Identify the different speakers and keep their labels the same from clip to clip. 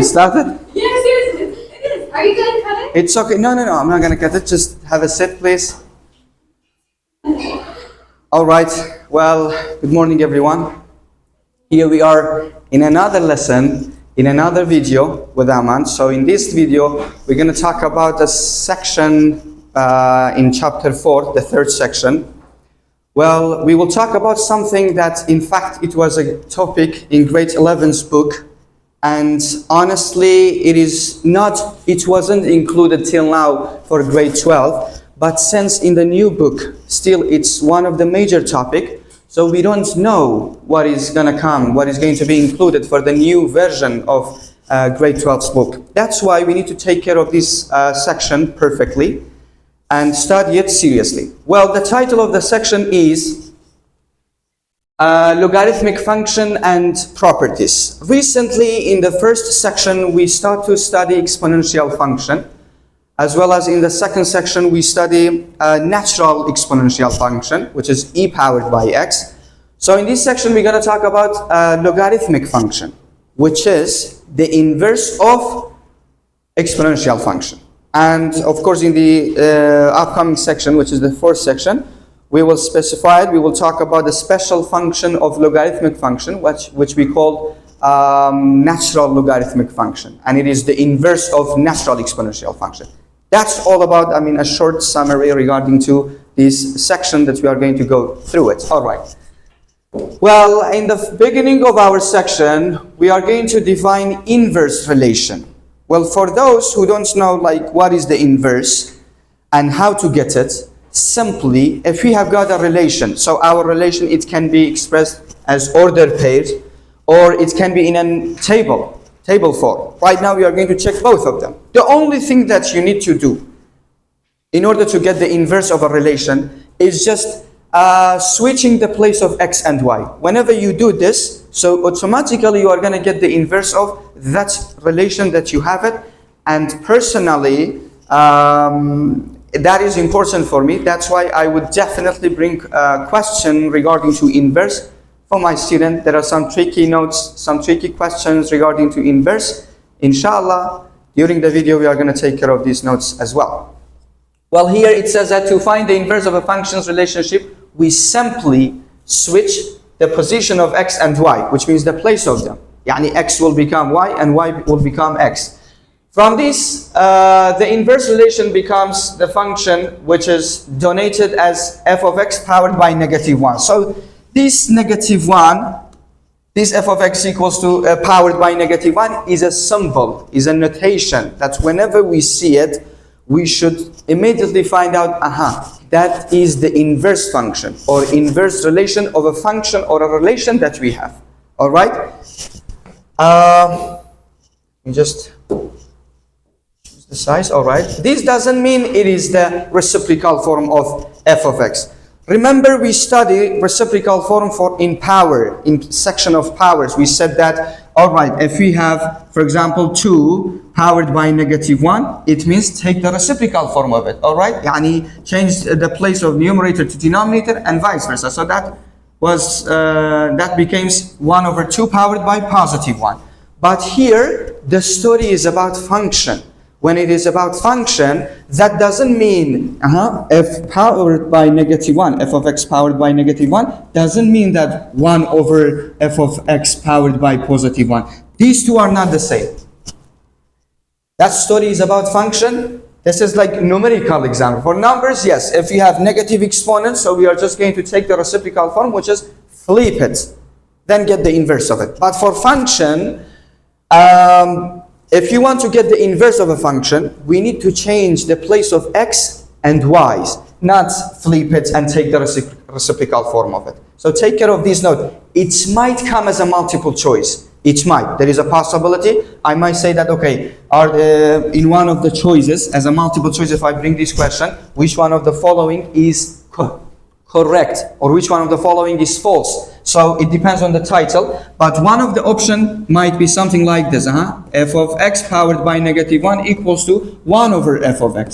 Speaker 1: You started?
Speaker 2: Yes, it is. Are you going to cut it?
Speaker 1: It's okay. No, I'm not going to cut it. Just have a sit, please. All right. Well, good morning, everyone. Here we are in another lesson, in another video with Aman. So in this video, we're going to talk about a section in chapter 4, the third section. Well, we will talk about something that, in fact, it was a topic in grade 11's book. And honestly, it wasn't included till now for grade 12. But since in the new book, still it's one of the major topic. So we don't know what is going to come, what is going to be included for the new version of grade 12's book. That's why we need to take care of this section perfectly and study it seriously. Well, the title of the section is Logarithmic Function and Properties. Recently, in the first section, we start to study exponential function, as well as in the second section, we study natural exponential function, which is e powered by x. So in this section, we're going to talk about logarithmic function, which is the inverse of exponential function. And of course, in the upcoming section, which is the fourth section, we will specify it. We will talk about the special function of logarithmic function, which we call natural logarithmic function. And it is the inverse of natural exponential function. That's all about, a short summary regarding to this section that we are going to go through it. All right. Well, in the beginning of our section, we are going to define inverse relation. Well, for those who don't know what is the inverse and how to get it, simply, if we have got a relation, so our relation, it can be expressed as ordered pairs, or it can be in a table form. Right now, we are going to check both of them. The only thing that you need to do in order to get the inverse of a relation is just switching the place of x and y. Whenever you do this, so automatically you are going to get the inverse of that relation that you have it. And personally, that is important for me. That's why I would definitely bring a question regarding to inverse for my student. There are some tricky notes, some tricky questions regarding to inverse. Inshallah, during the video, we are going to take care of these notes as well. Well, here it says that to find the inverse of a function's relationship, we simply switch the position of x and y, which means the place of them. Yani x will become y and y will become x. From this, the inverse relation becomes the function which is denoted as f of x powered by -1. So this -1, this f of x equals to powered by -1 is a symbol, is a notation that whenever we see it, we should immediately find out, that is the inverse function or inverse relation of a function or a relation that we have. All right? Just the size. All right. This doesn't mean it is the reciprocal form of f of x. Remember, we studied reciprocal form in power, in section of powers. We said that, all right, if we have, for example, 2 powered by -1, it means take the reciprocal form of it. All right. Yani change the place of numerator to denominator and vice versa. So that was, that becomes 1/2 powered by +1. But here, the story is about function. When it is about function, that doesn't mean f powered by -1, f of x powered by -1, doesn't mean that 1/f of x powered by +1. These two are not the same. That story is about function. This is like numerical example. For numbers, yes, if you have negative exponents, so we are just going to take the reciprocal form, which is flip it, then get the inverse of it. But for function, if you want to get the inverse of a function, we need to change the place of x and y's, not flip it and take the reciprocal form of it. So take care of this note. It might come as a multiple choice. It might. There is a possibility. I might say that, okay, in one of the choices, as a multiple choice, if I bring this question, which one of the following is correct or which one of the following is false? So it depends on the title, but one of the option might be something like this, f of x powered by -1 equals to 1/f of x.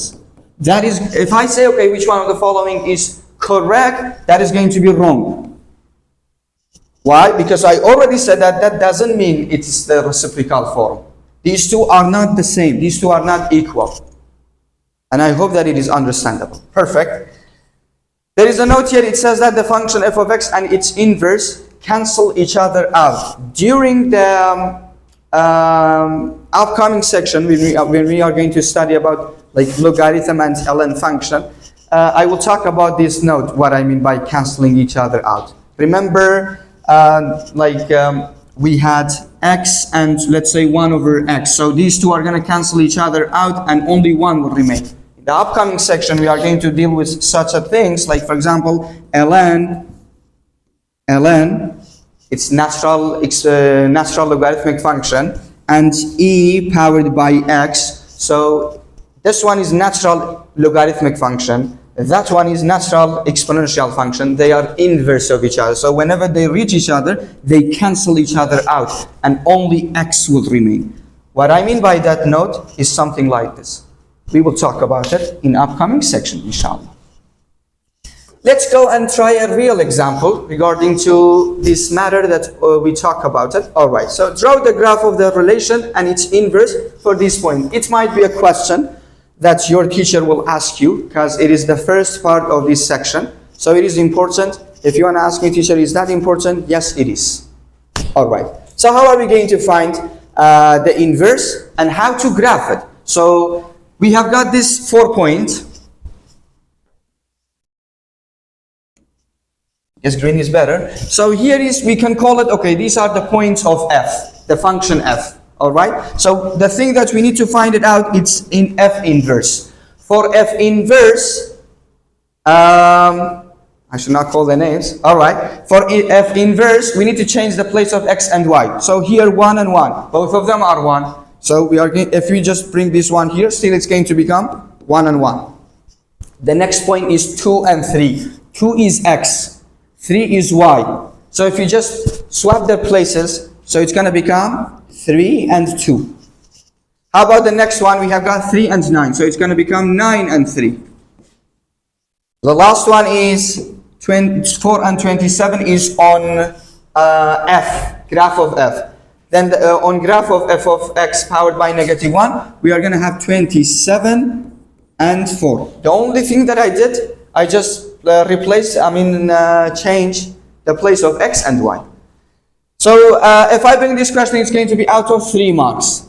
Speaker 1: That is, if I say, okay, which one of the following is correct, that is going to be wrong. Why? Because I already said that that doesn't mean it's the reciprocal form. These two are not the same. These two are not equal. And I hope that it is understandable. Perfect. There is a note here. It says that the function f of x and its inverse cancel each other out. During the upcoming section, when we are going to study about like logarithm and ln function, I will talk about this note, what I mean by canceling each other out. Remember, we had x and let's say 1 over x. So these two are going to cancel each other out and only 1 will remain. In the upcoming section, we are going to deal with such a things like, for example, ln, it's natural logarithmic function, and e powered by x. So this one is natural logarithmic function. That one is natural exponential function. They are inverse of each other. So whenever they reach each other, they cancel each other out and only x will remain. What I mean by that note is something like this. We will talk about it in upcoming section, inshallah. Let's go and try a real example regarding to this matter that we talk about it. All right, so draw the graph of the relation and its inverse for this point. It might be a question that your teacher will ask you because it is the first part of this section. So it is important. If you want to ask me, teacher, is that important? Yes, it is. All right. So how are we going to find the inverse and how to graph it? So we have got this 4 point. Yes, green is better. So here is, we can call it, okay, these are the points of f, the function f. All right. So the thing that we need to find it out, it's in f inverse. For f inverse, I should not call the names. All right. For f inverse, we need to change the place of x and y. So here 1 and 1, both of them are 1. So we are going, if we just bring this one here, still it's going to become 1 and 1. The next point is 2 and 3. 2 is x, 3 is y. So if you just swap their places, so it's going to become 3 and 2. How about the next one? We have got 3 and 9. So it's going to become 9 and 3. The last one is 4 and 27 is on f, graph of f. Then on graph of f of x powered by -1, we are going to have 27 and 4. The only thing that I did, I just change the place of x and y. So if I bring this question, it's going to be out of 3 marks.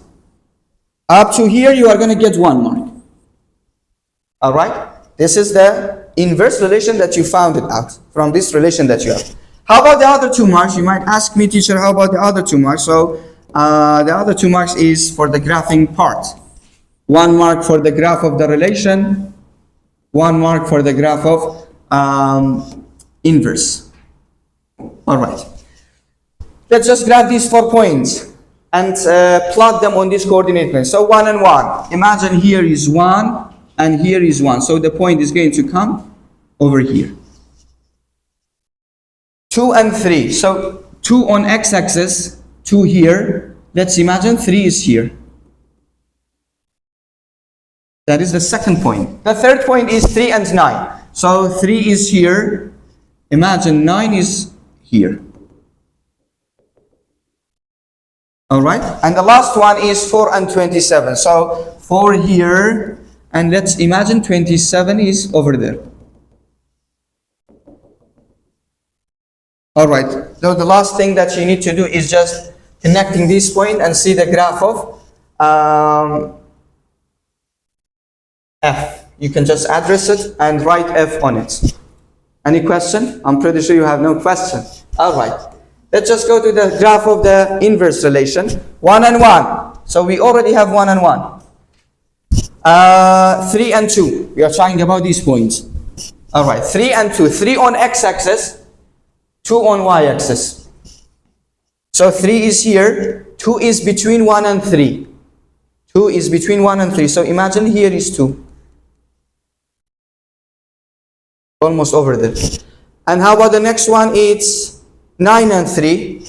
Speaker 1: Up to here, you are going to get 1 mark. All right? This is the inverse relation that you found it out from this relation that you have. How about the other 2 marks? You might ask me, teacher, how about the other 2 marks? So the other 2 marks is for the graphing part. 1 mark for the graph of the relation, 1 mark for the graph of inverse. All right. Let's just grab these 4 points and plot them on this coordinate plane. So 1 and 1. Imagine here is 1 and here is 1. So the point is going to come over here. 2 and 3. So 2 on x-axis, 2 here. Let's imagine 3 is here. That is the second point. The third point is 3 and 9. So 3 is here. Imagine 9 is here. All right. And the last one is 4 and 27. So 4 here. And let's imagine 27 is over there. All right. So the last thing that you need to do is just connecting this point and see the graph of f. You can just address it and write f on it. Any question? I'm pretty sure you have no question. All right. Let's just go to the graph of the inverse relation. 1 and 1. So we already have 1 and 1. 3 and 2. We are talking about these points. All right. 3 and 2. 3 on x-axis. 2 on y-axis. So 3 is here. 2 is between 1 and 3. 2 is between 1 and 3. So imagine here is 2. Almost over there. And how about the next one? It's 9 and 3.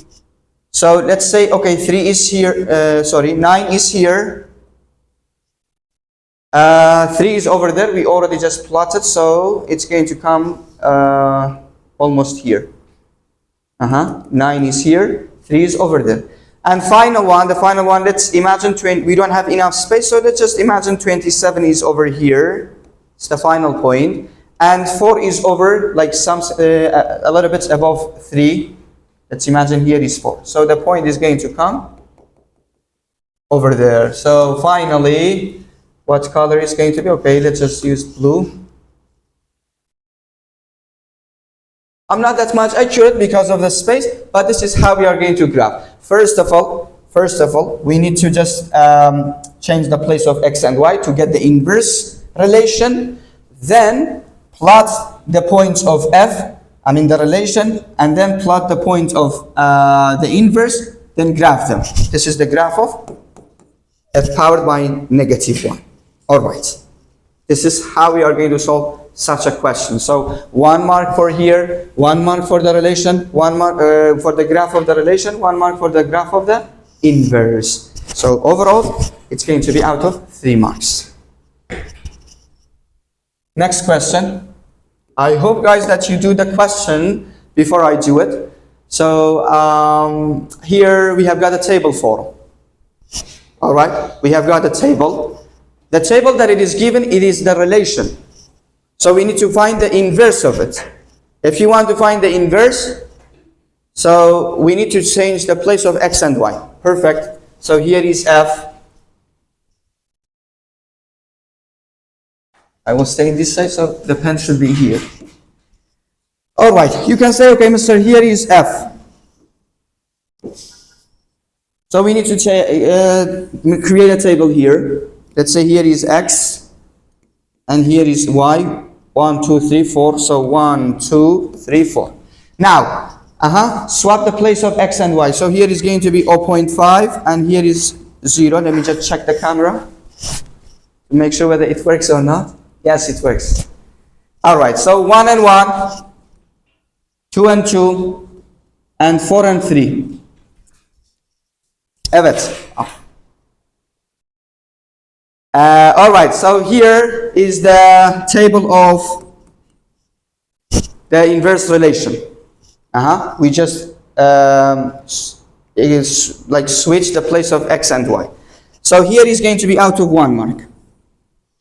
Speaker 1: So let's say, okay, 3 is here. 9 is here. 3 is over there. We already just plotted. So it's going to come almost here. 9 is here. 3 is over there. And the final one, let's imagine we don't have enough space, so let's just imagine 27 is over here. It's the final point. And 4 is over, like a little bit above 3. Let's imagine here is 4. So the point is going to come over there. So finally, what color is going to be? Okay, let's just use blue. I'm not that much accurate because of the space, but this is how we are going to graph. First of all, we need to just change the place of x and y to get the inverse relation. Then plot the points of f, the relation, and then plot the point of the inverse, then graph them. This is the graph of f powered by -1. All right. This is how we are going to solve such a question. So 1 mark for here, 1 mark for the relation, 1 mark for the graph of the relation, 1 mark for the graph of the inverse. So overall, it's going to be out of 3 marks. Next question. I hope, guys, that you do the question before I do it. So here we have got a table form. All right, we have got a table. The table that it is given, it is the relation. So we need to find the inverse of it. If you want to find the inverse, so we need to change the place of x and y. Perfect. So here is f. I will stay in this side, so the pen should be here. All right, you can say, okay, Mr. Here is f. So we need to create a table here. Let's say here is x, and here is y. 1, 2, 3, 4. So 1, 2, 3, 4. Now, swap the place of x and y. So here is going to be 0.5, and here is 0. Let me just check the camera to make sure whether it works or not. Yes, it works. All right. So 1 and 1, 2 and 2, and 4 and 3. Evet. All right, so here is the table of the inverse relation. We just switch the place of x and y. So here is going to be out of 1 mark,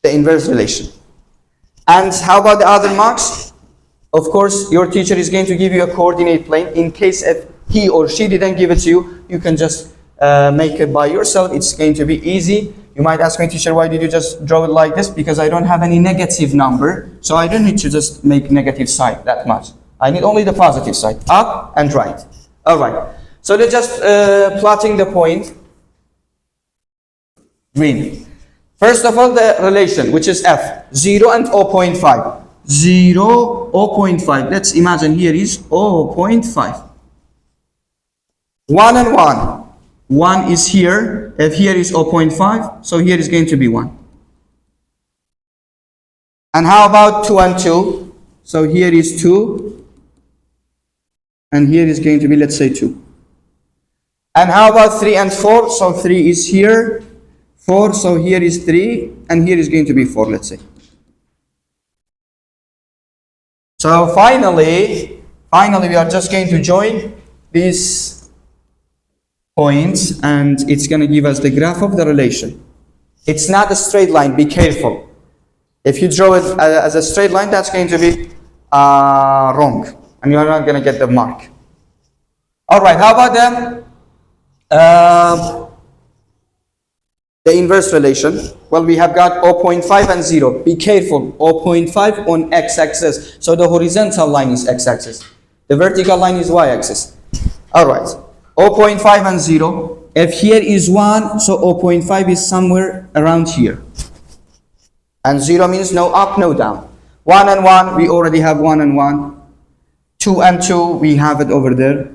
Speaker 1: the inverse relation. And how about the other marks? Of course, your teacher is going to give you a coordinate plane. In case if he or she didn't give it to you, you can just make it by yourself. It's going to be easy. You might ask me, teacher, why did you just draw it like this? Because I don't have any negative number, so I don't need to just make negative side that much. I need only the positive side, up and right. All right, so they're just plotting the point. Green. First of all, the relation, which is f, 0 and 0.5. 0, 0.5. Let's imagine here is 0.5. 1 and 1. 1 is here, if here is 0.5, so here is going to be 1. And how about 2 and 2? So here is 2, and here is going to be, let's say, 2. And how about 3 and 4? So 3 is here, 4, so here is 3, and here is going to be 4, let's say. So finally, we are just going to join these points, and it's going to give us the graph of the relation. It's not a straight line, be careful. If you draw it as a straight line, that's going to be wrong, and you're not going to get the mark. All right, how about the inverse relation? Well, we have got 0.5 and 0. Be careful, 0.5 on x-axis. So the horizontal line is x-axis. The vertical line is y-axis. All right. 0.5 and 0. If here is 1, so 0.5 is somewhere around here. And 0 means no up, no down. 1 and 1, we already have 1 and 1. 2 and 2, we have it over there.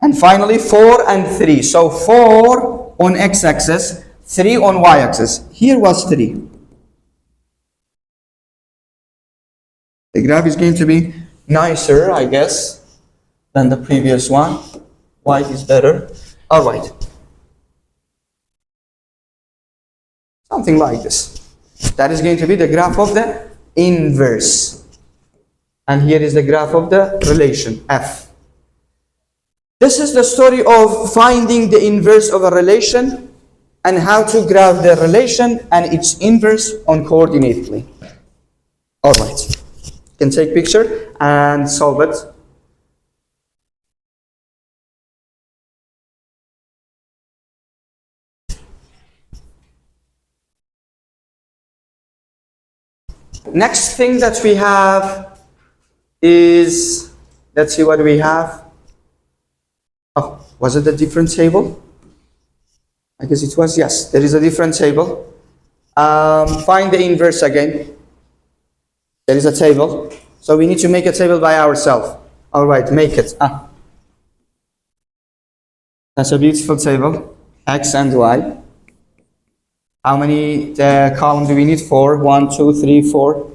Speaker 1: And finally, 4 and 3. So 4 on x-axis, 3 on y-axis. Here was 3. The graph is going to be nicer, I guess, than the previous one. White is better. All right. Something like this. That is going to be the graph of the inverse. And here is the graph of the relation, f. This is the story of finding the inverse of a relation and how to graph the relation and its inverse on coordinate plane. All right, you can take picture and solve it. Next thing that we have is, let's see what we have. Oh, was it a different table? I guess it was, yes, there is a different table. Find the inverse again. There is a table. So we need to make a table by ourselves. All right, make it. That's a beautiful table, X and Y. How many columns do we need? 4, 1, 2, 3, 4.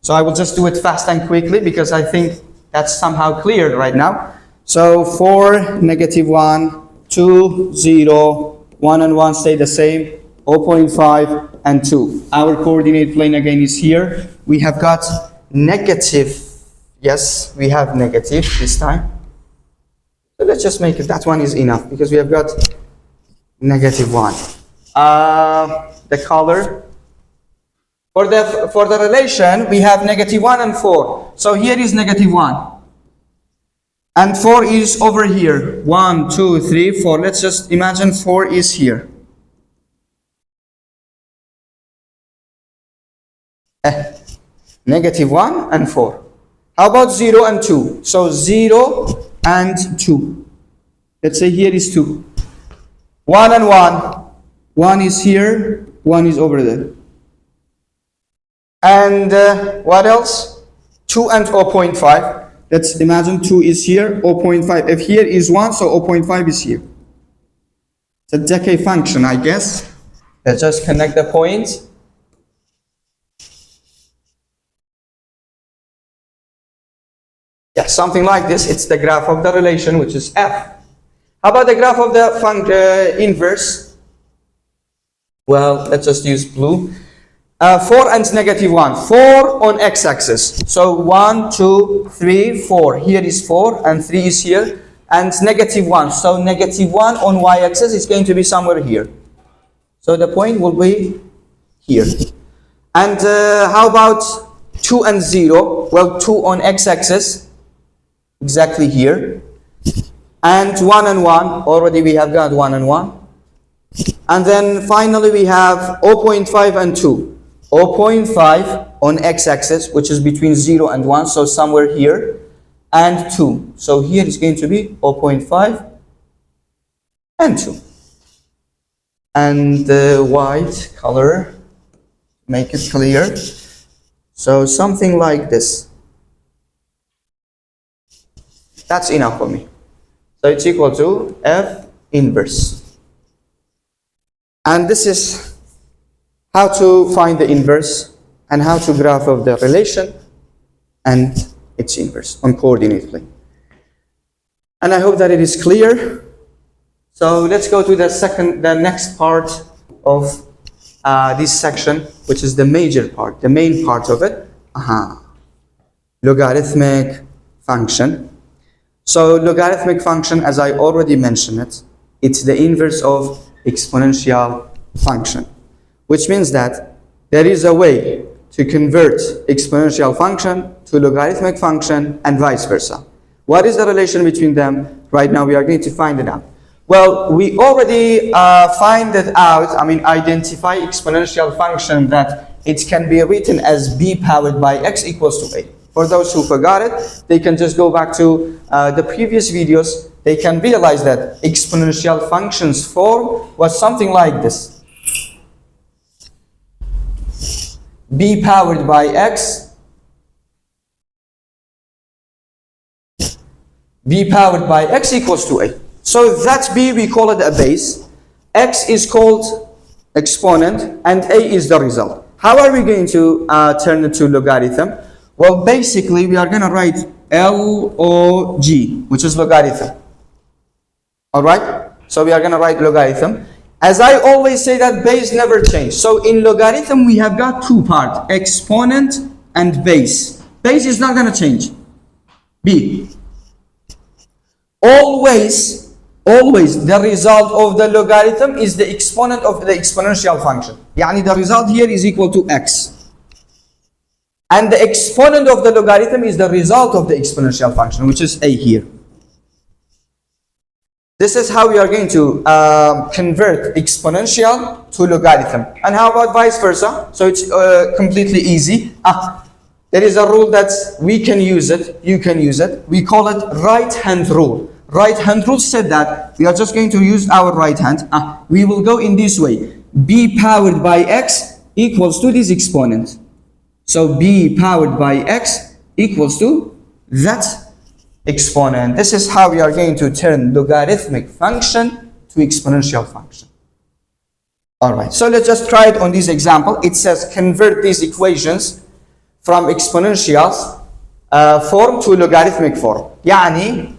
Speaker 1: So I will just do it fast and quickly because I think that's somehow clear right now. So 4, -1, 2, 0, 1 and 1 stay the same, 0.5 and 2. Our coordinate plane again is here. We have got negative. Yes, we have negative this time. So let's just make it, that one is enough because we have got -1. The color. For the relation, we have -1 and 4. So here is -1. And 4 is over here. 1, 2, 3, 4. Let's just imagine 4 is here. -1 and 4. How about 0 and 2? So 0 and 2. Let's say here is 2. 1 and 1. 1 is here, 1 is over there. And what else? 2 and 0.5. Let's imagine 2 is here, 0.5. If here is 1, so 0.5 is here. It's a decay function, I guess. Let's just connect the points. Yeah, something like this. It's the graph of the relation, which is f. How about the graph of the inverse? Well, let's just use blue. 4 and -1. 4 on x-axis. So 1, 2, 3, 4. Here is 4 and 3 is here. And -1. So -1 on y-axis is going to be somewhere here. So the point will be here. And how about 2 and 0? Well, 2 on x-axis. Exactly here. And 1 and 1. Already we have got 1 and 1. And then finally we have 0.5 and 2. 0.5 on x-axis, which is between 0 and 1, so somewhere here, and 2. So here is going to be 0.5 and 2. And the white color, make it clear. So something like this. That's enough for me. So it's equal to F inverse. And this is how to find the inverse and how to graph of the relation and its inverse on coordinate plane. And I hope that it is clear. So let's go to the next part of this section, which is the major part, the main part of it. Logarithmic function. So logarithmic function, as I already mentioned it, it's the inverse of exponential function, which means that there is a way to convert exponential function to logarithmic function and vice versa. What is the relation between them? Right now we are going to find it out. Well, we already identify exponential function that it can be written as b powered by x equals to a. For those who forgot it, they can just go back to the previous videos. They can realize that exponential functions form was something like this. B powered by x, b powered by x equals to a. So that b, we call it a base, x is called exponent, and a is the result. How are we going to turn it to logarithm? Well, basically we are going to write log, which is logarithm. Alright, so we are going to write logarithm. As I always say, that base never changes. So in logarithm we have got two parts, exponent and base. Base is not going to change, b. always the result of the logarithm is the exponent of the exponential function. يعني the result here is equal to x. And the exponent of the logarithm is the result of the exponential function, which is a here. This is how we are going to convert exponential to logarithm. And how about vice versa? So it's completely easy. There is a rule that we can use it, you can use it. We call it right hand rule. Right hand rule said that we are just going to use our right hand. We will go in this way. B powered by x equals to this exponent. So b powered by x equals to that exponent. This is how we are going to turn logarithmic function to exponential function. Alright, so let's just try it on this example. It says convert these equations from exponential form to logarithmic form. يعني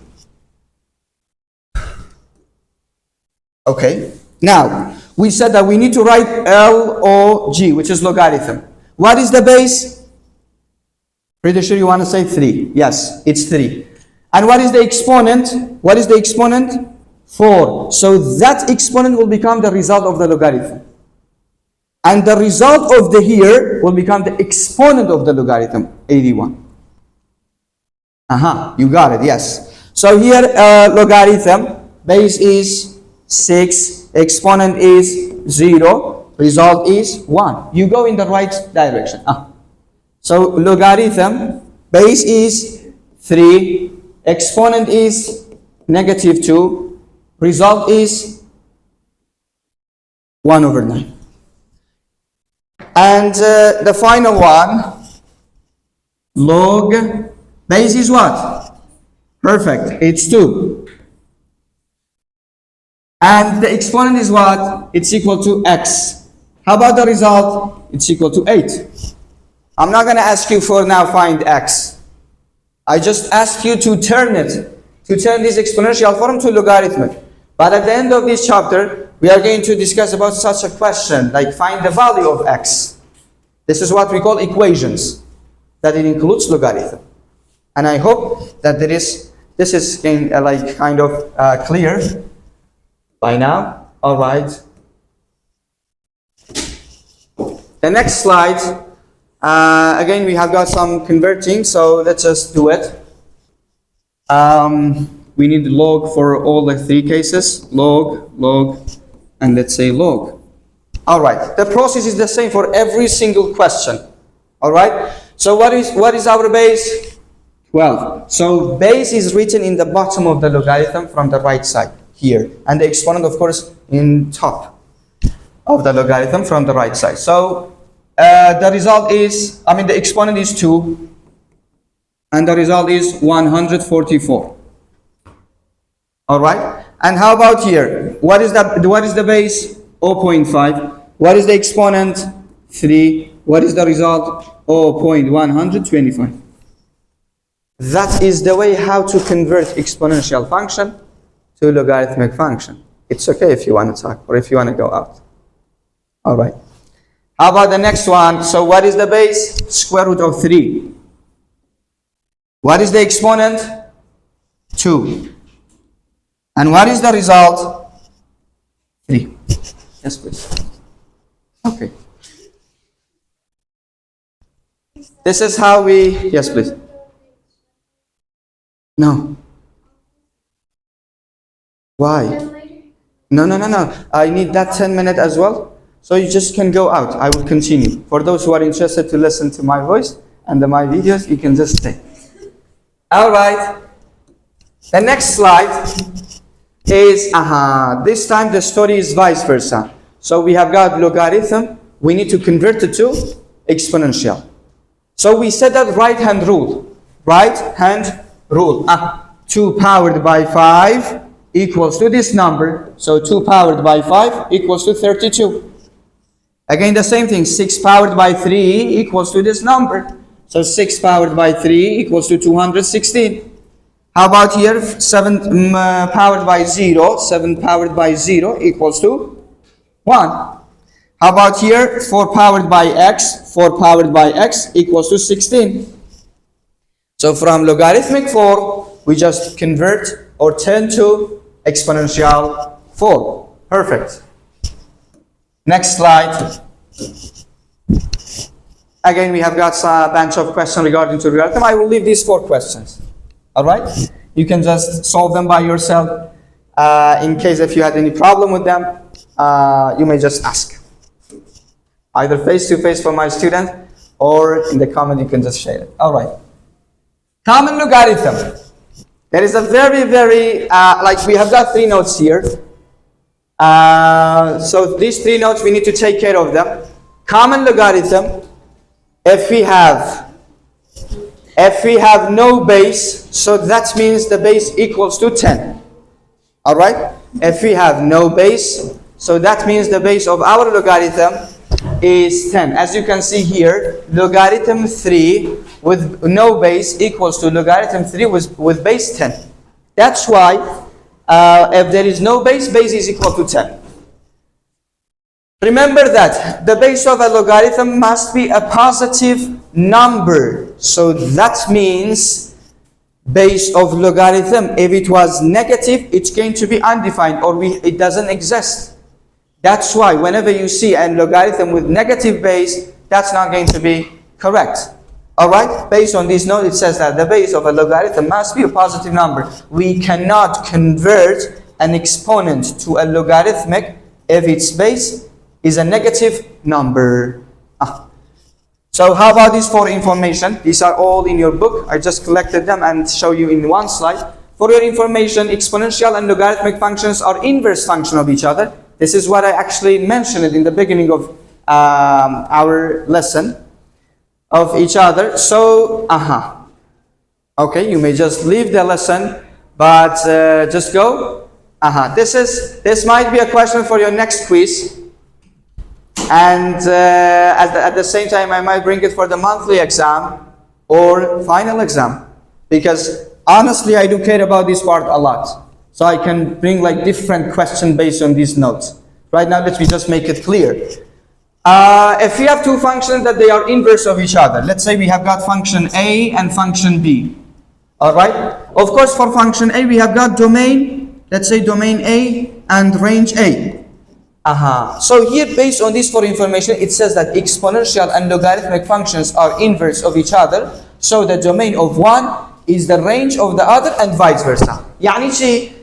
Speaker 1: okay, now we said that we need to write log, which is logarithm. What is the base? Pretty sure you want to say 3. Yes, it's 3. And what is the exponent? What is the exponent? 4. So that exponent will become the result of the logarithm. And the result of the here will become the exponent of the logarithm, 81. You got it, yes. So here logarithm, base is 6, exponent is 0, result is 1. You go in the right direction. So logarithm, base is 3, exponent is -2, result is 1/9. And the final one, log, base is what? Perfect, it's 2. And the exponent is what? It's equal to x. How about the result? It's equal to 8. I'm not going to ask you for now find x. I just asked you to turn this exponential form to logarithmic. But at the end of this chapter, we are going to discuss about such a question, like find the value of x. This is what we call equations, that it includes logarithm. And I hope that this is like kind of clear by now. All right. The next slide, again, we have got some converting, so let's just do it. We need log for all the 3 cases, log, and let's say log. All right, the process is the same for every single question. All right, so what is our base? 12. So base is written in the bottom of the logarithm from the right side here, and the exponent, of course, in top of the logarithm from the right side. So the result is, the exponent is 2, and the result is 144. All right, and how about here? What is the base? 0.5. What is the exponent? 3. What is the result? 0.125. That is the way how to convert exponential function to logarithmic function. It's okay if you want to talk or if you want to go out. All right. How about the next one? So what is the base? Square root of 3. What is the exponent? 2. And what is the result? 3. Yes, please. Okay. This is how we... Yes, please. No. Why? No. I need that 10 minutes as well. So you just can go out. I will continue. For those who are interested to listen to my voice and my videos, you can just stay. All right. The next slide is, this time the story is vice versa. So we have got logarithm. We need to convert it to exponential. So we said that right hand rule. Right hand rule. 2 powered by 5 equals to this number. So 2 powered by 5 equals to 32. Again, the same thing. 6 powered by 3 equals to this number. So 6 powered by 3 equals to 216. How about here? 7 powered by 0. 7 powered by 0 equals to 1. How about here? 4 powered by x. 4 powered by x equals to 16. So from logarithmic form, we just convert or 10 to exponential 4. Perfect. Next slide. Again, we have got a bunch of questions regarding to logarithm. I will leave these 4 questions. All right? You can just solve them by yourself. In case if you had any problem with them, you may just ask. Either face-to-face for my student, or in the comment you can just share it. All right. Common logarithm. There is a very, like we have got 3 notes here. So these 3 notes, we need to take care of them. Common logarithm, if we have no base, so that means the base equals to 10. All right? If we have no base, so that means the base of our logarithm is 10. As you can see here, logarithm 3 with no base equals to logarithm 3 with base 10. That's why if there is no base, base is equal to 10. Remember that the base of a logarithm must be a positive number. So that means base of logarithm, if it was negative, it's going to be undefined, or it doesn't exist. That's why whenever you see a logarithm with negative base, that's not going to be correct. All right? Based on this note, it says that the base of a logarithm must be a positive number. We cannot convert an exponent to a logarithmic if its base is a negative number. So how about these 4 information? These are all in your book. I just collected them and show you in one slide. For your information, exponential and logarithmic functions are inverse function of each other. This is what I actually mentioned in the beginning of our lesson of each other. So, okay, you may just leave the lesson, but just go. This might be a question for your next quiz. And at the same time, I might bring it for the monthly exam or final exam. Because honestly, I do care about this part a lot. So I can bring like different questions based on these notes. Right now, let me just make it clear. If we have 2 functions that they are inverse of each other, let's say we have got function A and function B. All right? Of course, for function A, we have got domain, let's say domain A and range A. So here, based on this 4 information, it says that exponential and logarithmic functions are inverse of each other. So the domain of one is the range of the other and vice versa. يعني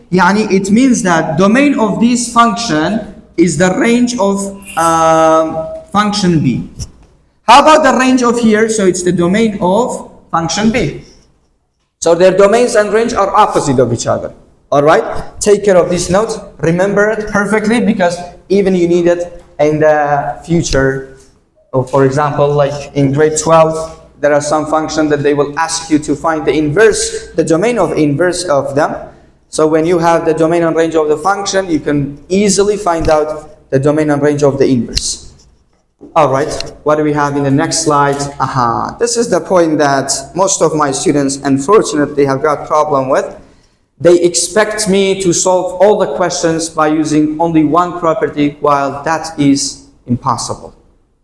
Speaker 1: it means that domain of this function is the range of function B. How about the range of here? So it's the domain of function B. So their domains and range are opposite of each other. All right? Take care of these notes. Remember it perfectly, because even you need it in the future. For example, like in grade 12, there are some functions that they will ask you to find the inverse, the domain of inverse of them. So when you have the domain and range of the function, you can easily find out the domain and range of the inverse. All right, what do we have in the next slide? This is the point that most of my students, unfortunately, have got problem with. They expect me to solve all the questions by using only one property, while that is impossible.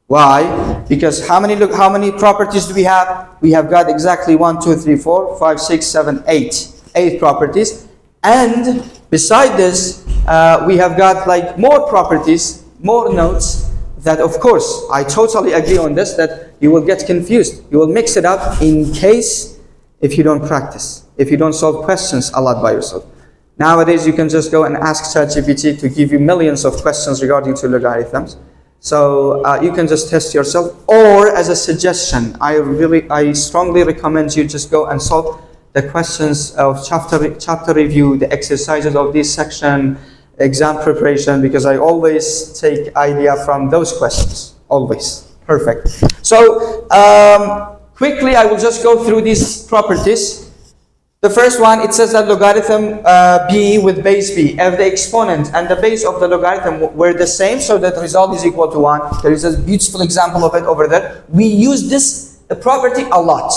Speaker 1: Why? Because how many properties do we have? We have got exactly 1, 2, 3, 4, 5, 6, 7, 8. 8 properties. And beside this, we have got like more properties, more notes that, of course, I totally agree on this, that you will get confused. You will mix it up in case if you don't practice, if you don't solve questions a lot by yourself. Nowadays, you can just go and ask ChatGPT to give you millions of questions regarding to logarithms. So you can just test yourself, or as a suggestion, I strongly recommend you just go and solve the questions of chapter review, the exercises of this section, exam preparation, because I always take idea from those questions, always. Perfect. So quickly, I will just go through these properties. The first one, it says that logarithm b with base b, if the exponent and the base of the logarithm were the same, so that the result is equal to 1. There is a beautiful example of it over there. We use this property a lot.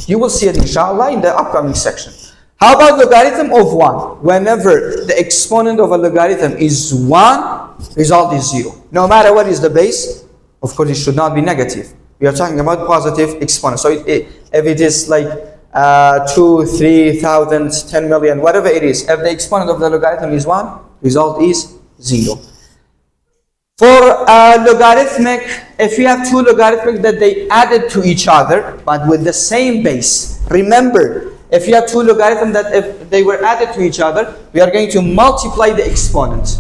Speaker 1: You will see it, inshallah, in the upcoming section. How about logarithm of 1? Whenever the exponent of a logarithm is 1, result is 0. No matter what is the base, of course, it should not be negative. We are talking about positive exponent. So if it is like 2, 3,000, 10 million, whatever it is. If the exponent of the logarithm is 1, result is 0. For logarithmic, if you have two logarithmic that they added to each other, but with the same base. Remember, if you have two logarithms that if they were added to each other, we are going to multiply the exponent.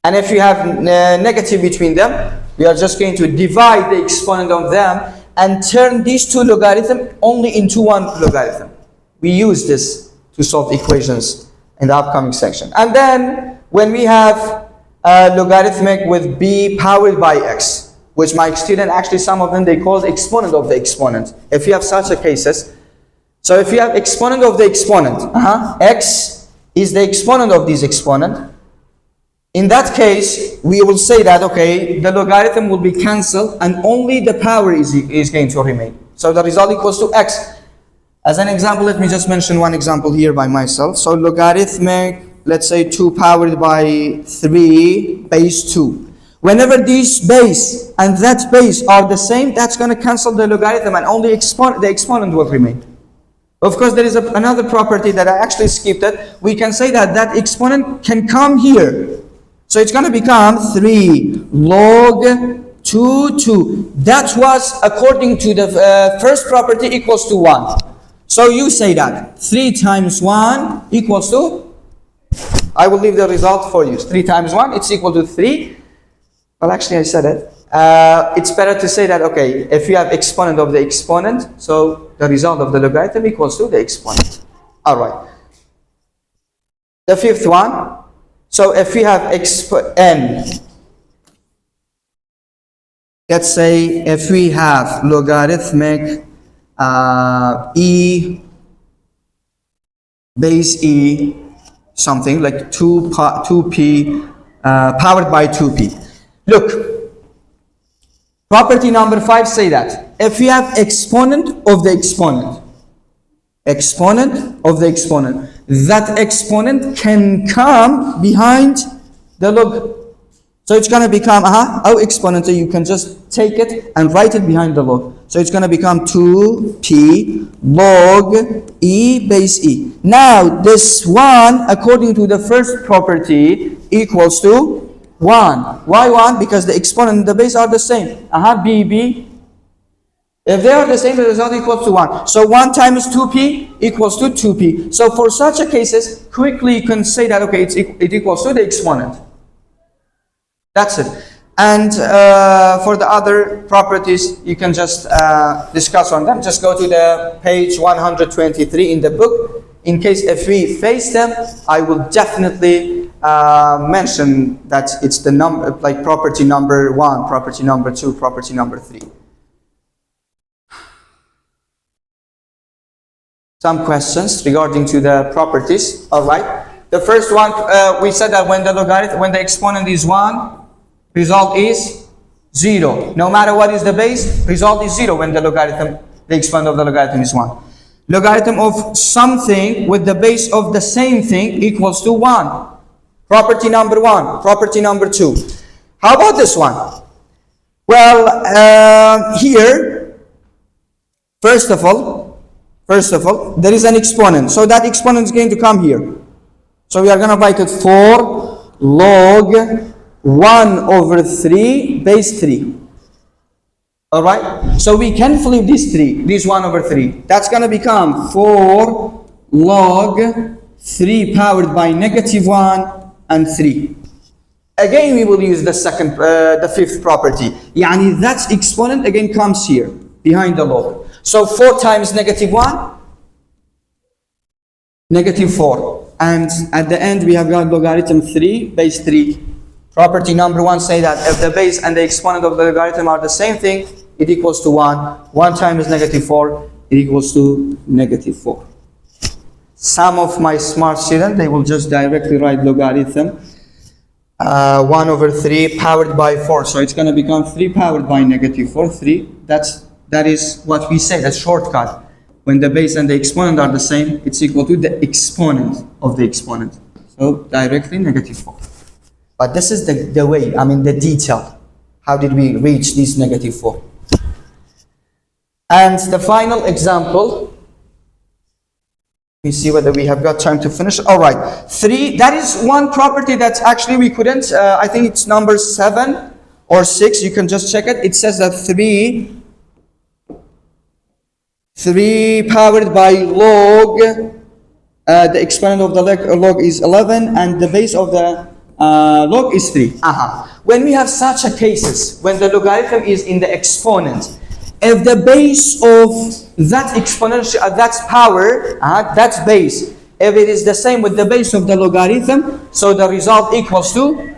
Speaker 1: And if you have negative between them, we are just going to divide the exponent of them and turn these two logarithms only into one logarithm. We use this to solve equations in the upcoming section. And then when we have logarithmic with b powered by x, which my student actually, some of them they call the exponent of the exponent. If you have such a cases, so if you have exponent of the exponent, x is the exponent of this exponent. In that case, we will say that, okay, the logarithm will be cancelled and only the power is going to remain. So the result equals to x. As an example, let me just mention one example here by myself. So logarithmic, let's say 2 powered by 3 base 2. Whenever these base and that base are the same, that's going to cancel the logarithm and only the exponent will remain. Of course, there is another property that I actually skipped it. We can say that that exponent can come here. So it's going to become 3 log 2, 2. That was according to the first property equals to 1. So you say that 3 times 1 equals to, I will leave the result for you. 3 times 1, it's equal to 3. Well, actually I said it. It's better to say that, okay, if you have exponent of the exponent, so the result of the logarithm equals to the exponent. All right. The fifth one. So if we have n, let's say if we have logarithmic e base e something like 2p powered by 2p. Look, property number 5 say that if we have exponent of the exponent, that exponent can come behind the log. So it's going to become our exponent, so you can just take it and write it behind the log. So it's going to become 2p log e base e. Now this one, according to the first property, equals to 1. Why 1? Because the exponent and the base are the same. b. If they are the same, the result equals to 1. So 1 times 2p equals to 2p. So for such a cases, quickly you can say that, okay, it equals to the exponent. That's it. And for the other properties, you can just discuss on them. Just go to the page 123 in the book. In case if we face them, I will definitely mention that it's the number, like property number 1, property number 2, property number 3. Some questions regarding to the properties. All right. The first one, we said that when the exponent is 1, result is 0. No matter what is the base, result is 0 when the exponent of the logarithm is 1. Logarithm of something with the base of the same thing equals to 1. Property number 1, property number 2. How about this one? Well, here, first of all, there is an exponent. So that exponent is going to come here. So we are going to write it 4 log 1 over 3 base 3. Alright? So we can flip this 1 over 3. That's going to become 4 log 3 powered by negative 1 and 3. Again, we will use the fifth property. Yani that exponent again comes here, behind the log. So 4 times negative 1, negative 4. And at the end, we have got logarithm 3, base 3. Property number 1 say that if the base and the exponent of the logarithm are the same thing, it equals to 1. 1 times negative 4, it equals to negative 4. Some of my smart students, they will just directly write logarithm 1 over 3 powered by 4. So it's going to become 3 powered by negative 4, 3. That is what we say, that's shortcut. When the base and the exponent are the same, it's equal to the exponent of the exponent. So directly negative 4. But this is the way, the detail. How did we reach this negative 4? And the final example, me see whether we have got time to finish. All right, 3. That is one property that actually we couldn't. I think it's number 7 or 6. You can just check it. It says that 3 powered by log. The exponent of the log is 11, and the base of the log is 3. When we have such a cases, when the logarithm is in the exponent, if the base of that exponential, that's power, that's base, if it is the same with the base of the logarithm, so the result equals to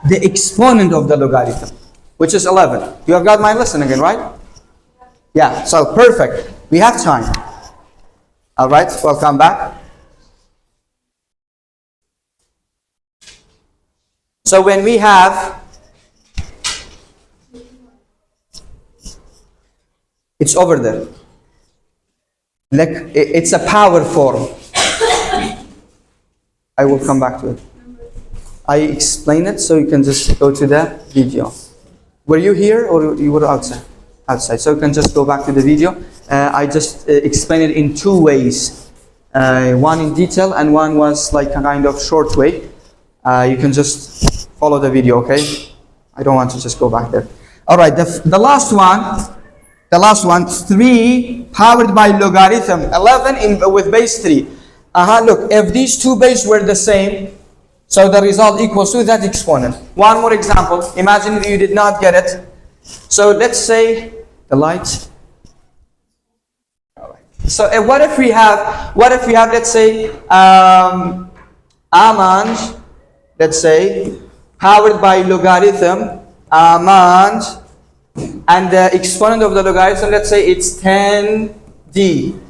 Speaker 1: the exponent of the logarithm, which is 11. You have got my lesson again, right? Yeah, so perfect. We have time. All right, welcome back. So when we have, it's over there. Like it's a power form. I will come back to it. I explain it so you can just go to the video. Were you here or you were outside? Outside. So you can just go back to the video. I just explained it in 2 ways. One in detail and one was like a kind of short way. You can just follow the video, okay? I don't want to just go back there. All right, the last one, 3 powered by logarithm 11 with base 3. Look, if these 2 bases were the same, so the result equals to that exponent. One more example. Imagine you did not get it. So let's say the light. All right. So what if we have, let's say, almond, let's say, powered by logarithm, almond, and the exponent of the logarithm, let's say it's 10d.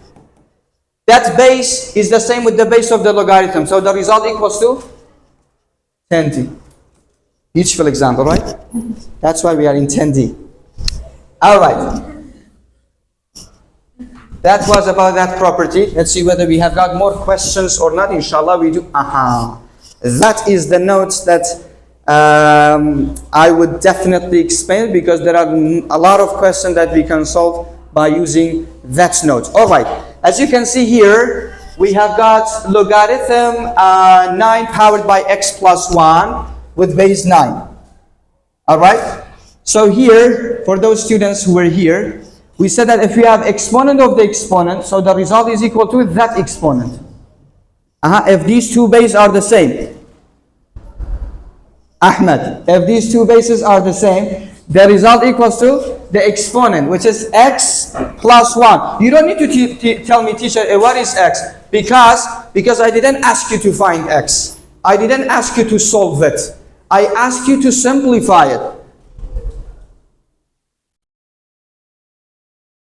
Speaker 1: That base is the same with the base of the logarithm. So the result equals to 10d. Beautiful example, right? That's why we are in 10d. All right. That was about that property. Let's see whether we have got more questions or not. Inshallah, we do. That is the notes that I would definitely explain, because there are a lot of questions that we can solve by using that note. All right. As you can see here, we have got logarithm 9 powered by x plus 1 with base 9. All right. So here, for those students who were here, we said that if we have exponent of the exponent, so the result is equal to that exponent. If these 2 bases are the same. Ahmed, if these 2 bases are the same, the result equals to the exponent, which is x plus 1. You don't need to tell me, teacher, what is x? Because I didn't ask you to find x. I didn't ask you to solve it. I asked you to simplify it.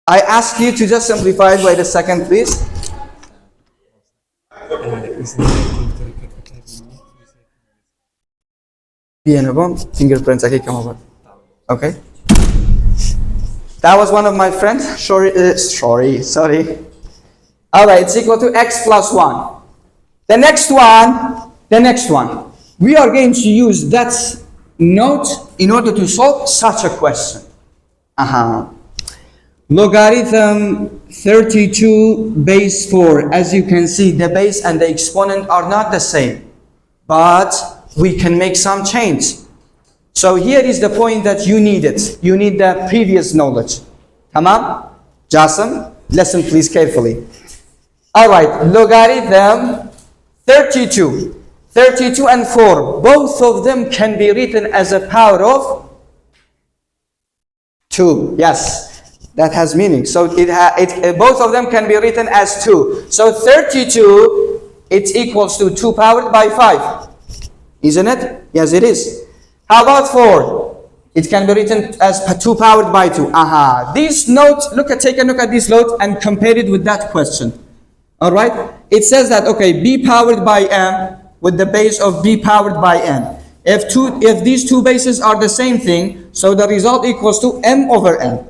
Speaker 1: I asked you to just simplify it. Wait a second, please. Fingerprints. Okay. That was one of my friends. Sorry. All right, it's equal to x plus 1. The next one. We are going to use that note in order to solve such a question. Logarithm 32 base 4. As you can see, the base and the exponent are not the same, but we can make some change. So here is the point that you need it. You need the previous knowledge. Tamam? Jasim, listen please carefully. All right, logarithm 32. 32 and 4, both of them can be written as a power of 2. Yes, that has meaning. So both of them can be written as 2. So 32, it equals to 2 powered by 5. Isn't it? Yes, it is. How about 4? It can be written as 2 powered by 2. This note, take a look at this note and compare it with that question. All right? It says that, okay, b powered by m with the base of b powered by n. If these 2 bases are the same thing, so the result equals to m over n.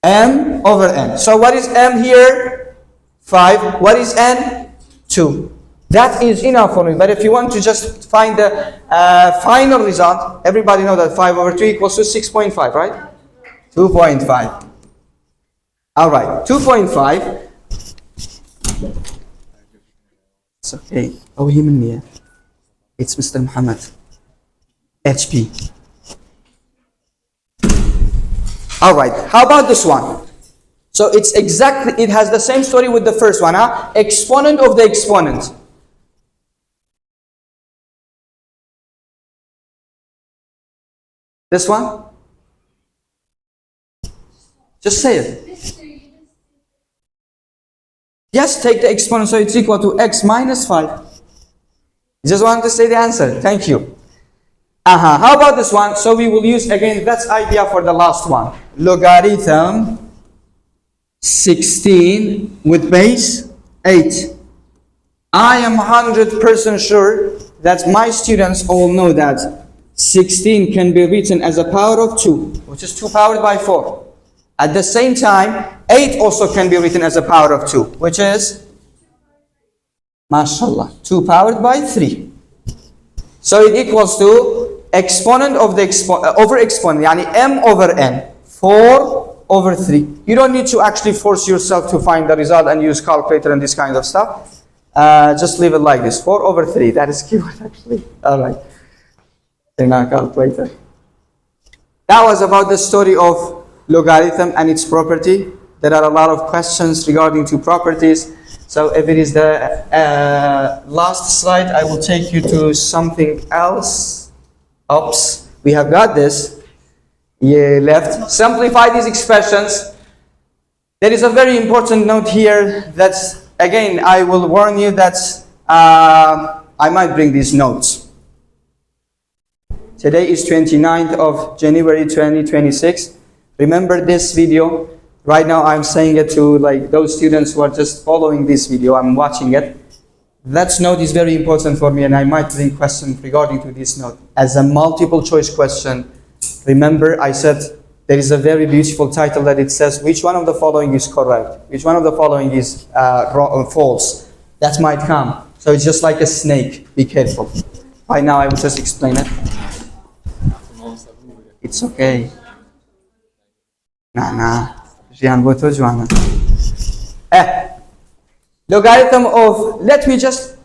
Speaker 1: M over n. So what is m here? 5. What is n? 2. That is enough for me. But if you want to just find the final result, everybody knows that 5 over 2 equals to 6.5, right? 2.5. All right, 2.5. It's okay. Oh, him and me. It's Mr. Muhammad. HP. All right. How about this one? So it's exactly, it has the same story with the first one, huh? Exponent of the exponent. This one? Just say it. Yes, take the exponent, so it's equal to x minus 5. Just want to say the answer. Thank you. How about this one? So we will use, again, that's idea for the last one. Logarithm 16 with base 8. I am 100% sure that my students all know that 16 can be written as a power of 2, which is 2 powered by 4. At the same time, 8 also can be written as a power of 2, which is, mashallah, 2 powered by 3. So it equals to exponent of the over exponent, yani m over n, 4 over 3. You don't need to actually force yourself to find the result and use calculator and this kind of stuff. Just leave it like this, 4 over 3. That is keyword actually. All right. In our calculator. That was about the story of logarithm and its property. There are a lot of questions regarding to properties. So if it is the last slide, I will take you to something else. Oops, we have got this. Yeah, left. Simplify these expressions. There is a very important note here that, again, I will warn you that I might bring these notes. Today is 29th of January 2026. Remember this video. Right now I'm saying it to like those students who are just following this video. I'm watching it. That note is very important for me, and I might bring questions regarding to this note. As a multiple choice question, remember I said there is a very beautiful title that it says which one of the following is correct, which one of the following is false. That might come. So it's just like a snake. Be careful. Right now I will just explain it. It's okay. Logarithm of, let me just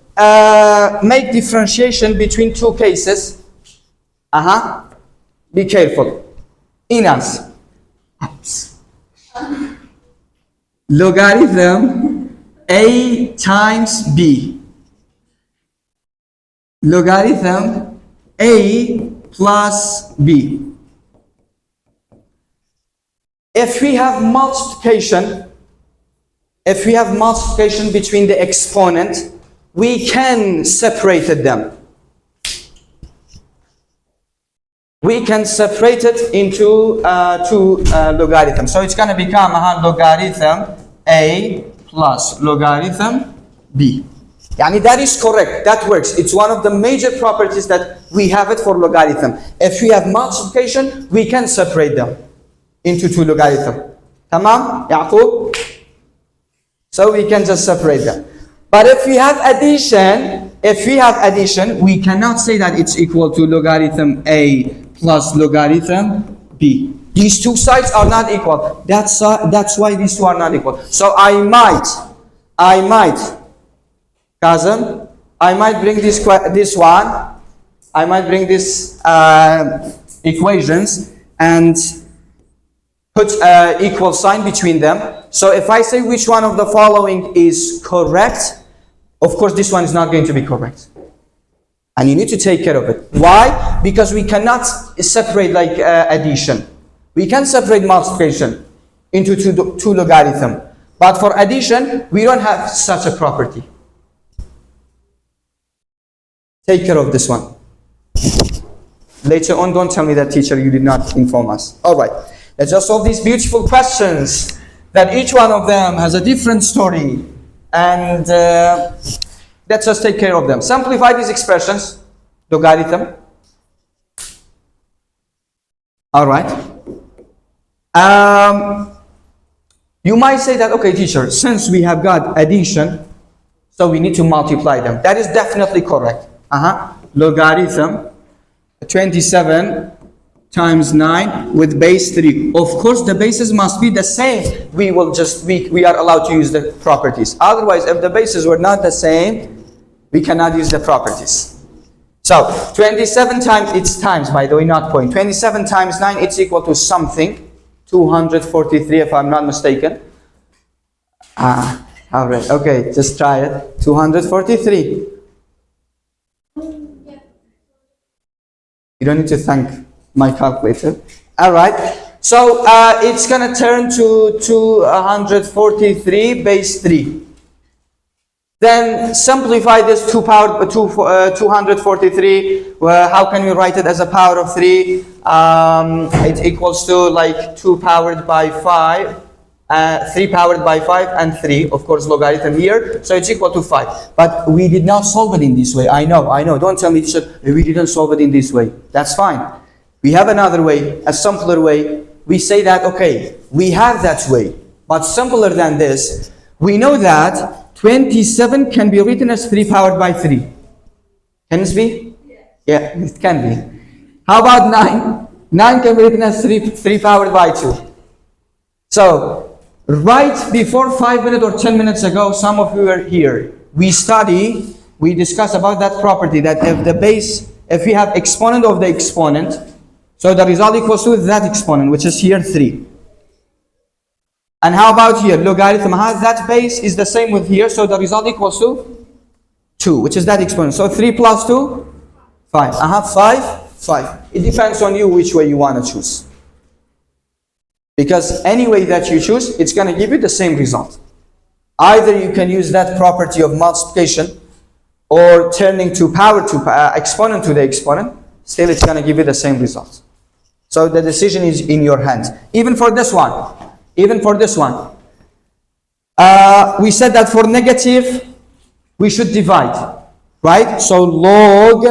Speaker 1: make differentiation between two cases. Be careful. Inas. Logarithm A times B. Logarithm A plus B. If we have multiplication between the exponent, we can separate them. We can separate it into two logarithms. So it's going to become logarithm A plus logarithm B. Yani that is correct. That works. It's one of the major properties that we have it for logarithm. If we have multiplication, we can separate them into two logarithms. Tamam? Yaqub? So we can just separate them. But if we have addition, we cannot say that it's equal to logarithm A plus logarithm B. These two sides are not equal. That's why these two are not equal. So I might, Kazem, I might bring this one. I might bring this equations and put equal sign between them. So if I say which one of the following is correct, of course this one is not going to be correct. And you need to take care of it. Why? Because we cannot separate like addition. We can separate multiplication into two logarithm. But for addition, we don't have such a property. Take care of this one. Later on, don't tell me that teacher, you did not inform us. All right. Let's just solve these beautiful questions that each one of them has a different story. And let's just take care of them. Simplify these expressions. Logarithm. All right. You might say that, okay, teacher, since we have got addition, so we need to multiply them. That is definitely correct. Logarithm 27 times 9 with base 3. Of course, the bases must be the same. We are allowed to use the properties. Otherwise, if the bases were not the same, we cannot use the properties. So 27 times, it's times by the way, not point. 27 times 9, it's equal to something. 243 if I'm not mistaken. All right, okay, just try it. 243. You don't need to thank my calculator. All right, so it's gonna turn to 243 base 3. Then simplify this 243. How can we write it as a power of 3? It equals to like 2 powered by 5, 3 powered by 5 and 3, of course logarithm here, so it's equal to 5. But we did not solve it in this way. I know, don't tell me we didn't solve it in this way. That's fine. We have another way, a simpler way. We say that, okay, we have that way, but simpler than this. We know that 27 can be written as 3 powered by 3. Can this be? Yeah, it can be. How about 9? 9 can be written as 3 powered by 2. So, right before 5 minutes or 10 minutes ago, some of you were here. We discussed about that property that if we have exponent of the exponent, so the result equals to that exponent, which is here 3. And how about here? Logarithm has that base is the same with here, so the result equals to 2, which is that exponent. So 3 plus 2, 5. 5. It depends on you which way you want to choose. Because any way that you choose, it's going to give you the same result. Either you can use that property of multiplication or turning to power to exponent to the exponent, still it's going to give you the same result. So the decision is in your hands. Even for this one. We said that for negative, we should divide, right? So log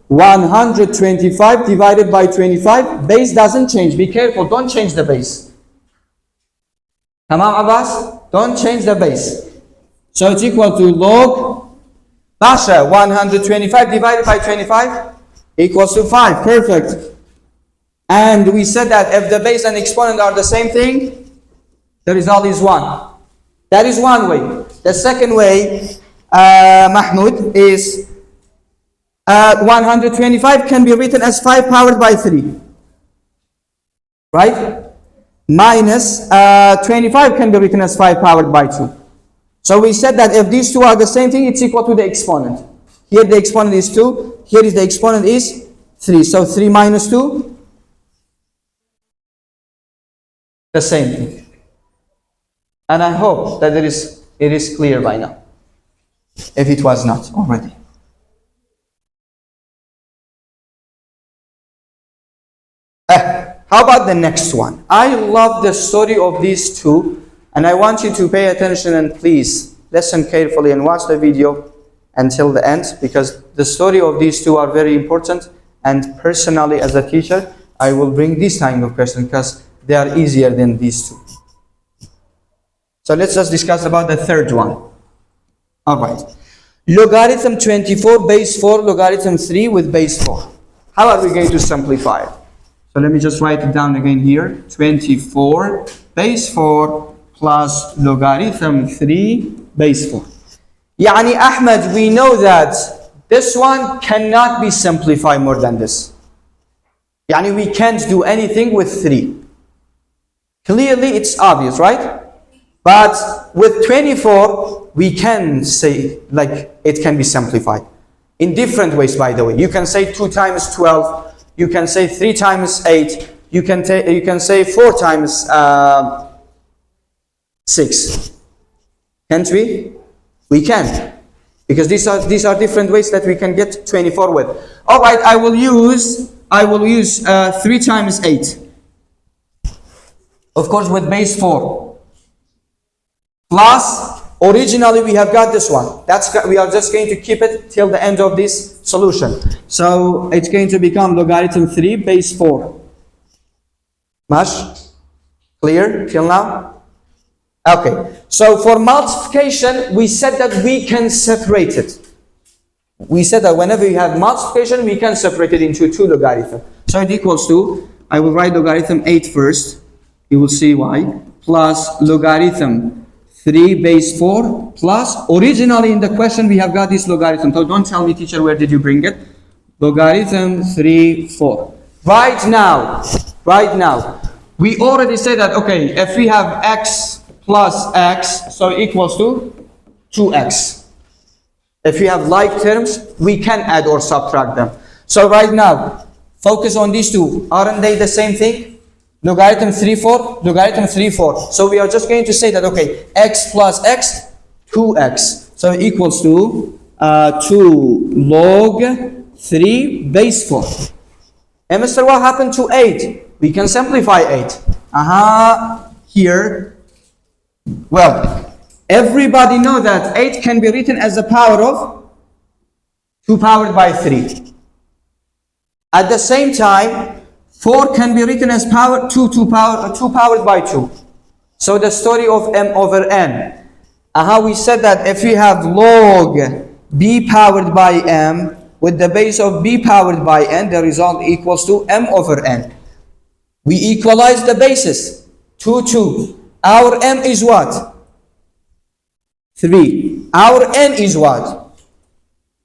Speaker 1: 125 divided by 25, base doesn't change. Be careful, don't change the base. Tamam Abbas? Don't change the base. So it's equal to log, Basha, 125 divided by 25 equals to 5, perfect. And we said that if the base and exponent are the same thing, the result is 1. That is one way. The second way, Mahmoud, is 125 can be written as 5 powered by 3. Right? Minus 25 can be written as 5 powered by 2. So we said that if these two are the same thing, it's equal to the exponent. Here the exponent is 2. Here is the exponent is 3. So 3 minus 2, the same thing. And I hope that it is clear by now, if it was not already. How about the next one? I love the story of these two, and I want you to pay attention and please listen carefully and watch the video until the end, because the story of these two are very important, and personally as a teacher, I will bring this kind of question because they are easier than these two. So let's just discuss about the third one. All right. Logarithm 24 base 4, logarithm 3 with base 4. How are we going to simplify it? So let me just write it down again here. 24 base 4 plus logarithm 3 base 4. Yani Ahmed, we know that this one cannot be simplified more than this. Yani we can't do anything with 3. Clearly it's obvious, right? But with 24, we can say like it can be simplified in different ways, by the way. You can say 2 times 12, you can say 3 times 8, you can say 4 times 6. Can't we? We can. Because these are different ways that we can get 24 with. All right, I will use 3 times 8. Of course, with base 4. Plus, originally we have got this one. We are just going to keep it till the end of this solution. So it's going to become logarithm 3 base 4. Much clear till now? Okay. So for multiplication, we said that we can separate it. We said that whenever you have multiplication, we can separate it into 2 logarithms. So it equals to I will write logarithm 8 first. You will see why. Plus logarithm 3 base 4 plus, originally in the question we have got this logarithm. So don't tell me, teacher, where did you bring it? Logarithm 3, 4. Right now, we already say that, okay, if we have x plus x, so equals to 2x. If we have like terms, we can add or subtract them. So right now, focus on these two. Aren't they the same thing? Logarithm 3, 4, logarithm 3, 4. So we are just going to say that, okay, x plus x, 2x. So equals to 2 log 3 base 4. And Mr. What happened to 8? We can simplify 8. Here. Well, everybody know that 8 can be written as the power of 2 powered by 3. At the same time, 4 can be written as power 2 powered by 2. So the story of m over n. We said that if we have log b powered by m with the base of b powered by n, the result equals to m over n. We equalize the bases. 2, 2. Our m is what? 3. Our n is what?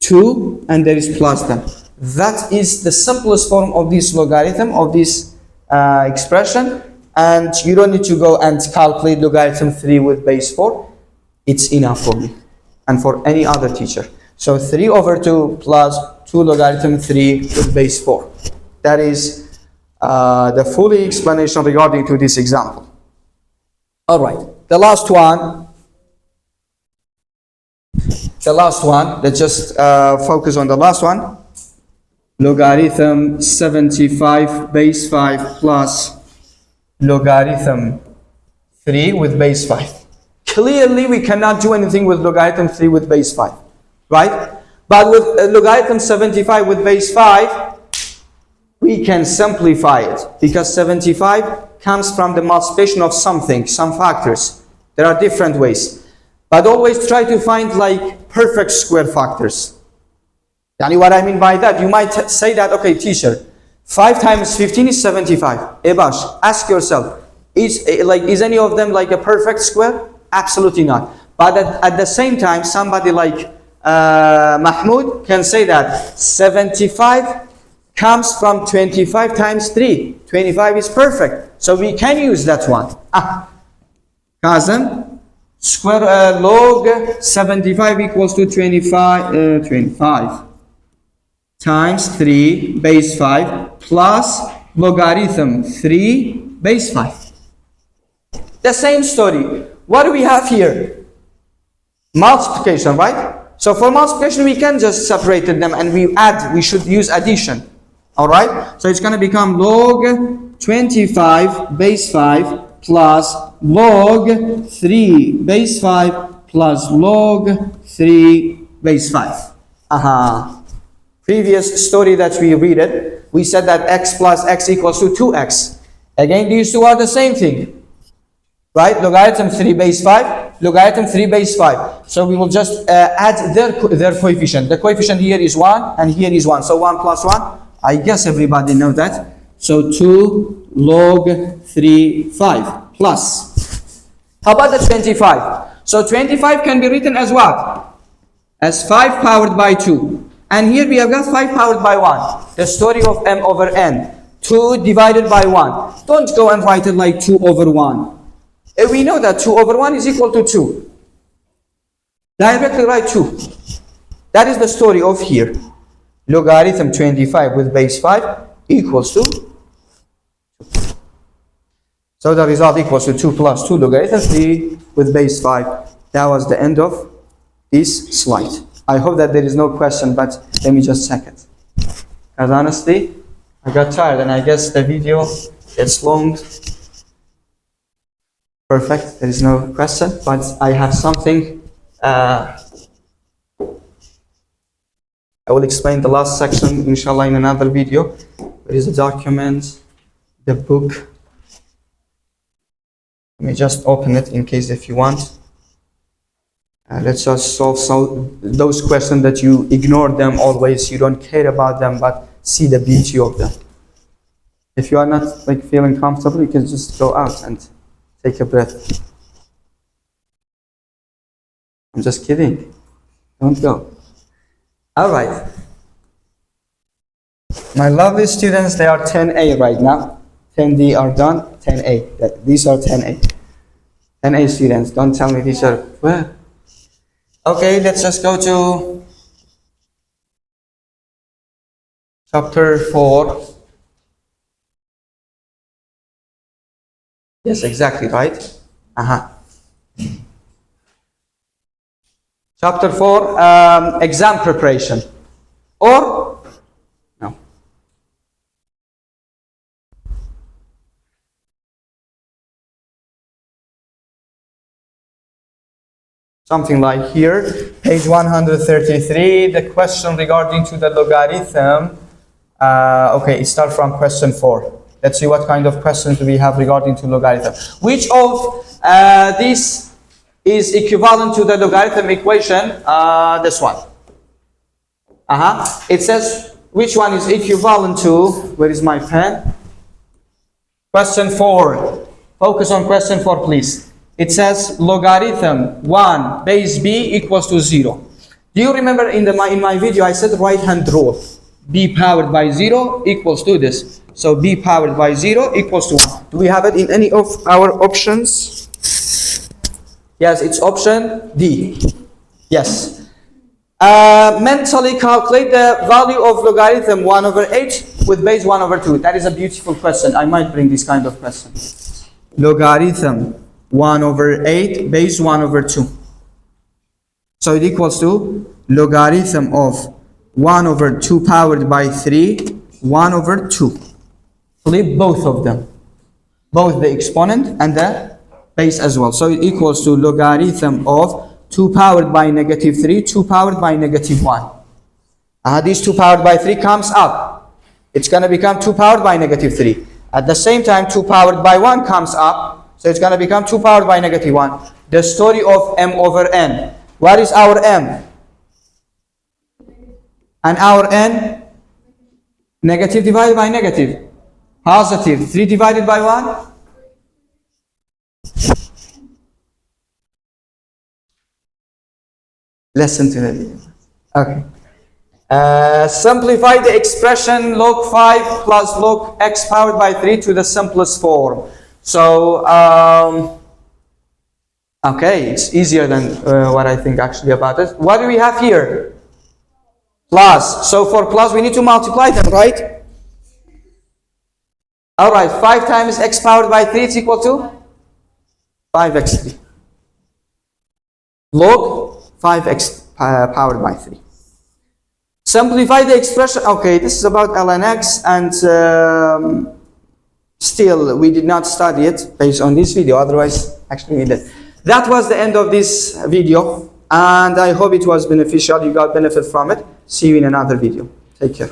Speaker 1: 2, and there is plus them. That is the simplest form of this logarithm, of this expression, and you don't need to go and calculate logarithm 3 with base 4. It's enough for me and for any other teacher. So 3 over 2 plus 2 logarithm 3 with base 4. That is the full explanation regarding to this example. All right, the last one. Let's just focus on the last one. Logarithm 75 base 5 plus logarithm 3 with base 5. Clearly, we cannot do anything with logarithm 3 with base 5, right? But with logarithm 75 with base 5, we can simplify it because 75 comes from the multiplication of something, some factors. There are different ways. But always try to find like perfect square factors. Yani what I mean by that, you might say that, okay, teacher, 5 times 15 is 75. Ebash, ask yourself, is any of them like a perfect square? Absolutely not. But at the same time, somebody like Mahmoud can say that 75 comes from 25 times 3. 25 is perfect. So we can use that one. Kazem, square log 75 equals to 25 times 3 base 5 plus logarithm 3 base 5. The same story. What do we have here? Multiplication, right? So for multiplication, we can just separate them and we should use addition. All right? So it's going to become log 25 base 5 plus log 3 base 5 plus log 3 base 5. Previous story that we read it, we said that x plus x equals to 2x. Again, these two are the same thing. Right? Logarithm 3 base 5, logarithm 3 base 5. So we will just add their coefficient. The coefficient here is 1 and here is 1. So 1 plus 1, I guess everybody knows that. So 2 log 3, 5 plus. How about the 25? So 25 can be written as what? As 5 powered by 2. And here we have got 5 powered by 1. The story of m over n. 2 divided by 1. Don't go and write it like 2 over 1. We know that 2 over 1 is equal to 2. Directly write 2. That is the story of here. Logarithm 25 with base 5 equals to 2. So the result equals to 2 plus 2 logarithm 3 with base 5. That was the end of this slide. I hope that there is no question, but let me just check it. Because honestly, I got tired and I guess the video gets long. Perfect, there is no question, but I have something. I will explain the last section, inshallah, in another video. There is a document, the book. Let me just open it in case if you want. Let's just solve those questions that you ignore them always, you don't care about them, but see the beauty of them. If you are not like feeling comfortable, you can just go out and take a breath. I'm just kidding. Don't go. All right. My lovely students, they are 10A right now. 10D are done. 10A. These are 10A. 10A students. Don't tell me these are where. Okay, let's just go to chapter 4. Yes, exactly, right? Chapter 4, exam preparation. Or, no. Something like here, page 133, the question regarding to the logarithm. Okay, it starts from question 4. Let's see what kind of questions do we have regarding to logarithm. Which of these is equivalent to the logarithm equation? This one. It says, which one is equivalent to, where is my pen? Question 4. Focus on question 4, please. It says logarithm 1 base b equals to 0. Do you remember in my video I said right hand rule? B powered by 0 equals to this. So b powered by 0 equals to 1. Do we have it in any of our options? Yes, it's option D. Yes. Mentally calculate the value of logarithm 1 over 8 with base 1 over 2. That is a beautiful question. I might bring this kind of question. Logarithm 1 over 8 base 1 over 2. So it equals to logarithm of 1 over 2 powered by 3, 1 over 2. Flip both of them. Both the exponent and the base as well. So it equals to logarithm of 2 powered by negative 3, 2 powered by negative 1. These 2 powered by 3 comes up. It's going to become 2 powered by negative 3. At the same time, 2 powered by 1 comes up. So it's going to become 2 powered by negative 1. The story of m over n. What is our m? And our n? Negative divided by negative. Positive. 3 divided by 1? Listen to the video. Okay. Simplify the expression log 5 plus log x powered by 3 to the simplest form. So, okay, it's easier than what I think actually about it. What do we have here? Plus. So for plus, we need to multiply them, right? All right, 5 times x powered by 3 is equal to 5x3. Log 5x powered by 3. Simplify the expression. Okay, this is about ln x, and still we did not study it based on this video. Otherwise, actually we did. That was the end of this video, and I hope it was beneficial. You got benefit from it. See you in another video. Take care.